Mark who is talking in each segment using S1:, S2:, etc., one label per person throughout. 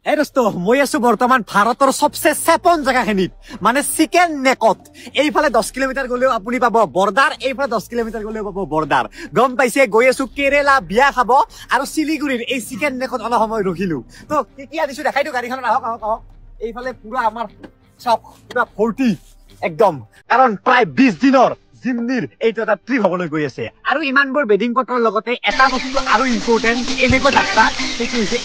S1: এই দোস্ত মই আছো বৰ্তমান ভাৰতৰ সবচে চেপন জাগাখিনিত মানে চিকেন নেকত এইফালে 10 কিলোমিটাৰ গলেও আপুনি পাব বৰ্ডাৰ এইফালে 10 কিলোমিটাৰ গলেও পাব বৰ্ডাৰ গম পাইছে গৈ আছো কেৰেলা বিয়া খাব আৰু শিলিগুৰিৰ এই চিকেন নেকত অলপ সময় ৰখিলো তো কি আদিছো দেখাইতো গাড়ীখন আহক এইফালে পুৰা আমাৰ সব পুৰা ভৰ্তি একদম কাৰণ প্ৰায় 20 দিনৰ জিমনিৰ এইটো এটা ট্ৰিপ হ'বলৈ গৈ আছে আৰু ইমানবোৰ বেডিং পটৰ লগতে এটা বস্তু আৰু ইম্পৰ্টেন্ট এনেকৈ যাত্ৰা সেইটো হৈছে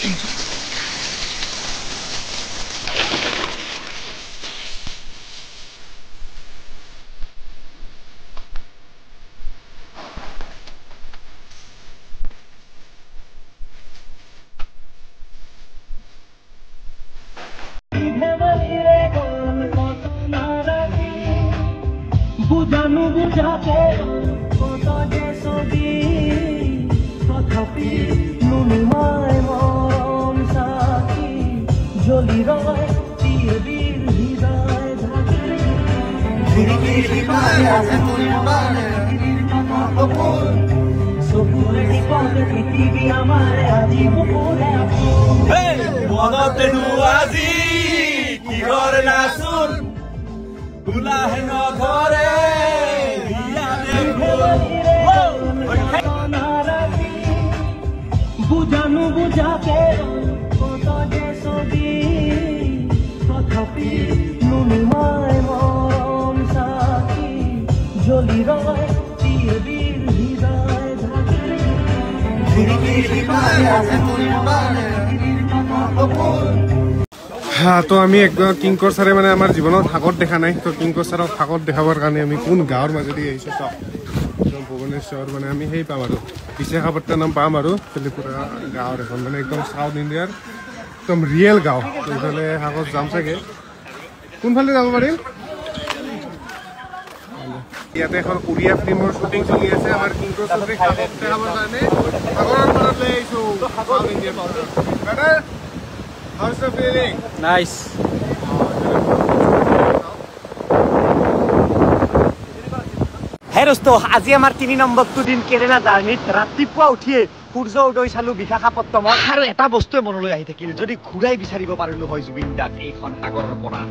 S2: বুজানো বুজাতে কত যে ছবি তথাপি নুনুমাই মন সাথী জ্বলি ৰয় চিৰিৰ হৃদয় ঢাকি চকুৰে দিপতে পৃথিৱী আমাৰ আজি বুকুৰে
S3: মনতেনো আজি কিহৰ নাচোন দুলাহে নধৰে
S2: বুজানো বুজাতে কত যে ছবি তথাপি নুনুমাই মন সাথী জ্বলি ৰয় চিৰিৰ হৃদয় ঢাকি
S4: তো আমি একদম কিংকৰ ছাৰে মানে আমাৰ জীৱনত সাগৰ দেখা নাই তো কিংকৰ ছাৰক সাগৰ দেখাবৰ কাৰণে আমি কোন গাঁৱৰ মাজেদি আহিছোঁ চাওক একদম ভুৱনেশ্বৰ মানে আমি সেই পাম আৰু বিশাখাপট্টনম পাম আৰু পুৰা গাঁৱৰ এখন মানে একদম চাউথ ইণ্ডিয়াৰ একদম ৰিয়েল গাঁও এইফালে সাগৰ যাম চাগে কোনফালে যাব পাৰিম ইয়াতে এখন কোৰিয়া ফিল্মৰ শ্বুটিং চলি আছে আমাৰ কিংকৰ ছাৰে সাগৰ দেখাবৰ কাৰণে সাগৰৰ পাৰত লৈ আহিছোঁ চাউথ ইণ্ডিয়াৰ better How's the feeling?
S1: Nice. Hey dosto, আজি আমাৰ 3 নম্বৰটো দিন কেৰেলা জাৰ্নিত ৰাতিপুৱা উঠিয়ে সূৰ্য উদয় চালো বিশাখাপট্টনমত আৰু এটা বস্তুৱে মনলৈ আহি থাকিল যদি ঘূৰাই বিচাৰিব পাৰিলো হয় জুবিন দাক এইখন সাগৰৰ পৰা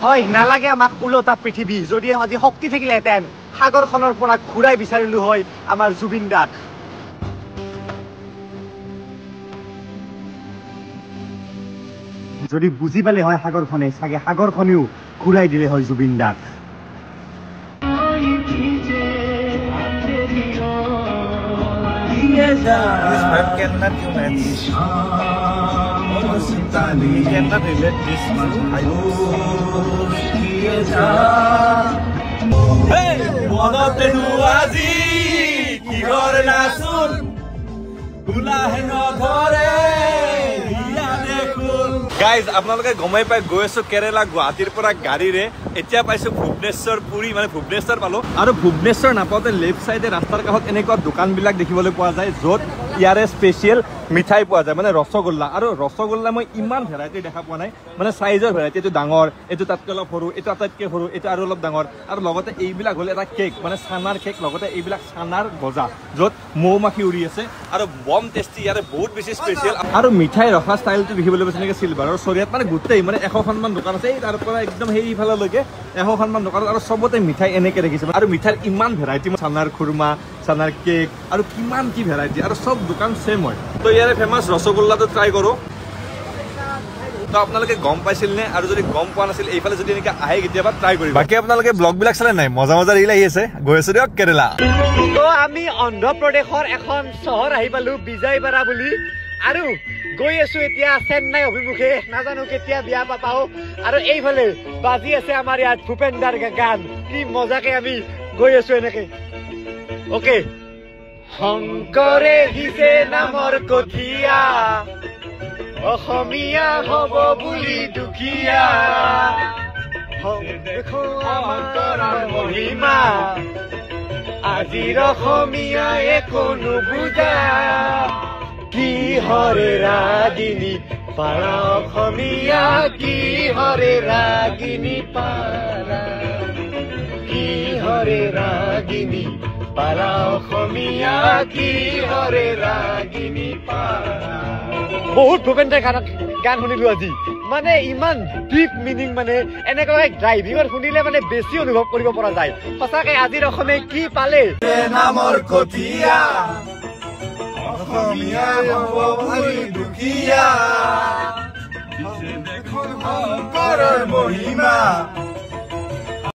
S1: হয় নালাগে আমাক উলটা পৃথিৱী যদি আজি শক্তি থাকিলেহেঁতেন সাগৰখনৰ পৰা ঘূৰাই বিচাৰিলো হয় আমাৰ জুবিন দাক যদি বুজি পালে হয় সাগৰখনে চাগে সাগৰখনেও ঘূৰাই দিলে হয় জুবিন দাক
S3: This man cannot imagine. We cannot relate this much. Hey, মনতেনো আজি কিহৰ নাচোন দুলাহে নধৰে গাইজ আপোনালোকে গমাই পাই গৈ আছো কেৰেলা গুৱাহাটীৰ পৰা গাড়ীৰে এতিয়া পাইছো ভুৱনেশ্বৰ পুৰী মানে ভুৱনেশ্বৰ পালো আৰু ভুৱনেশ্বৰ নাপাওঁতে লেফ্ট চাইডে ৰাস্তাৰ কাষত এনেকুৱা দোকানবিলাক দেখিবলৈ পোৱা যায় য'ত ইয়াৰে স্পেচিয়েল মিঠাই পোৱা যায় মানে ৰসগোল্লা আৰু ৰসগোল্লা মই ইমান ভেৰাইটি দেখা পোৱা নাই মানে চাইজৰ ভেৰাইটি এইটো ডাঙৰ এইটো তাতকৈ অলপ সৰু এইটো আটাইতকৈ সৰু এইটো আৰু অলপ ডাঙৰ আৰু লগতে এইবিলাক হ'ল এটা কেক মানে চানাৰ কেক লগতে এইবিলাক চানাৰ গজা য'ত মৌ মাখি উৰি আছে আৰু বম টেষ্টি ইয়াৰে বহুত বেছি স্পেচিয়েল আৰু মিঠাই ৰখা ষ্টাইলটো দেখিবলৈ পাইছে নেকি চিলভাৰৰ চৰিয়াত মানে গোটেই মানে 100খনমান দোকান আছে তাৰ পৰা একদম সেইফাললৈকে 100খনমান দোকান আৰু চবতে মিঠাই এনেকৈ দেখিছে আৰু মিঠাইৰ ইমান ভেৰাইটি চানাৰ খুৰমা চানাৰ কেক আৰু কিমান কি ভেৰাইটি আৰু চব দোকান সেম হয় তো ইয়াৰে ফেমাছ ৰসগোল্লাটো ট্ৰাই কৰোঁ তো আপোনালোকে গম পাইছিল নে আৰু যদি গম পোৱা নাছিল এইফালে যদি এনেকৈ আহে কেতিয়াবা ট্ৰাই কৰিব বাকী আপোনালোকে ব্লগবিলাক চালে নাই মজা মজা ৰিল আহি আছে গৈ আছো দিয়ক কেৰেলা
S1: তো আমি অন্ধ্ৰপ্ৰদেশৰ এখন চহৰ আহি পালো বিজয়ৱাড়া বুলি আৰু গৈ আছো এতিয়া চেন্নাই অভিমুখে নাজানো কেতিয়া বিয়া পাপাও আৰু এইফালে বাজি আছে আমাৰ ইয়াত ভূপেন্দাৰ গান কি মজাকে আমি গৈ আছো এনেকে ওকে শংকৰে দিছে নামৰ কঠিয়া অসমীয়া হব বুলি দুখীয়া মহিমা আজিৰ অসমীয়াই কোনো বুজা কি হৰে ৰাগিনী পাৰা অসমীয়া কি হৰে ৰাগিনী পাৰা কি হৰে ৰাগিনী পাৰা অসমীয়া কি হৰে ৰাগিনী পাৰা বহুত ভূপেন গান শুনিলো আজি মানে ইমান ডিপ মিনিং মানে এনেকৈ ড্ৰাইভিঙত শুনিলে মানে বেছি অনুভৱ কৰিব পৰা যায় সঁচাকে আজিৰ অসমে কি পালে
S3: নামৰ কঠীয়া অসমীয়া হ'ব ভাবি দুখীয়া শংকৰৰ মহিমা